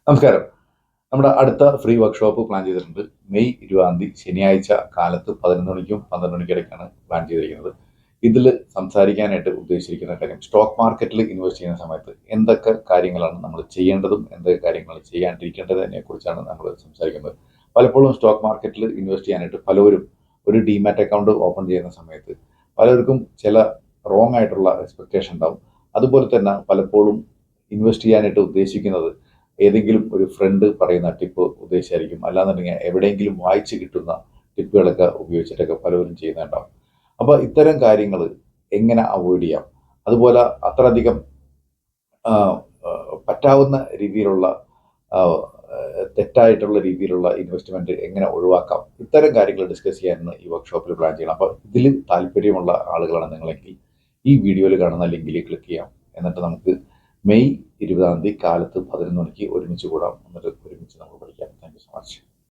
നമസ്കാരം. നമ്മുടെ അടുത്ത ഫ്രീ വർക്ക്ഷോപ്പ് പ്ലാൻ ചെയ്തിട്ടുണ്ട്. മെയ് 20 ശനിയാഴ്ച കാലത്ത് 11 മണിക്കും 12 മണിക്കും ഇടയ്ക്കാണ് പ്ലാൻ ചെയ്തിരിക്കുന്നത്. ഇതിൽ സംസാരിക്കാനായിട്ട് ഉദ്ദേശിച്ചിരിക്കുന്ന കാര്യം സ്റ്റോക്ക് മാർക്കറ്റിൽ ഇൻവെസ്റ്റ് ചെയ്യുന്ന സമയത്ത് എന്തൊക്കെ കാര്യങ്ങളാണ് നമ്മൾ ചെയ്യേണ്ടതും എന്തൊക്കെ കാര്യങ്ങളാണ് ചെയ്യാണ്ടിരിക്കേണ്ടതിനെ കുറിച്ചാണ് നമ്മൾ സംസാരിക്കുന്നത്. പലപ്പോഴും സ്റ്റോക്ക് മാർക്കറ്റിൽ ഇൻവെസ്റ്റ് ചെയ്യാനായിട്ട് പലരും ഒരു ഡീമാറ്റ് അക്കൗണ്ട് ഓപ്പൺ ചെയ്യുന്ന സമയത്ത് പലർക്കും ചില റോങ് ആയിട്ടുള്ള എക്സ്പെക്റ്റേഷൻ ഉണ്ടാവും. അതുപോലെ തന്നെ പലപ്പോഴും ഇൻവെസ്റ്റ് ചെയ്യാനായിട്ട് ഉദ്ദേശിക്കുന്നത് ഏതെങ്കിലും ഒരു ഫ്രണ്ട് പറയുന്ന ടിപ്പ് ഉദ്ദേശിച്ചായിരിക്കും. അല്ലാന്നുണ്ടെങ്കിൽ എവിടെയെങ്കിലും വായിച്ച് കിട്ടുന്ന ടിപ്പുകളൊക്കെ ഉപയോഗിച്ചിട്ടൊക്കെ പലരും ചെയ്യുന്നുണ്ടാവും. അപ്പോൾ ഇത്തരം കാര്യങ്ങൾ എങ്ങനെ അവോയ്ഡ് ചെയ്യാം, അതുപോലെ അത്രയധികം ആ, ആ, പറ്റാവുന്ന രീതിയിലുള്ള ആ, തെറ്റായിട്ടുള്ള രീതിയിലുള്ള ഇൻവെസ്റ്റ്മെന്റ് എങ്ങനെ ഒഴിവാക്കാം, ഇത്തരം കാര്യങ്ങൾ ഡിസ്കസ് ചെയ്യാനാണ് ഈ വർക്ക്ഷോപ്പിൽ പ്ലാൻ ചെയ്യണം. അപ്പോൾ ഇതിൽ താല്പര്യമുള്ള ആളുകളാണ് നിങ്ങളെങ്കിൽ ഈ വീഡിയോയിൽ കാണുന്ന ലിങ്കിൽ ക്ലിക്ക് ചെയ്യാം. എന്നിട്ട് നമുക്ക് മെയ് 20 കാലത്ത് 11 മണിക്ക് ഒരുമിച്ച് കൂടാം. എന്നിട്ട് ഒരുമിച്ച് നമുക്ക് പഠിക്കാം.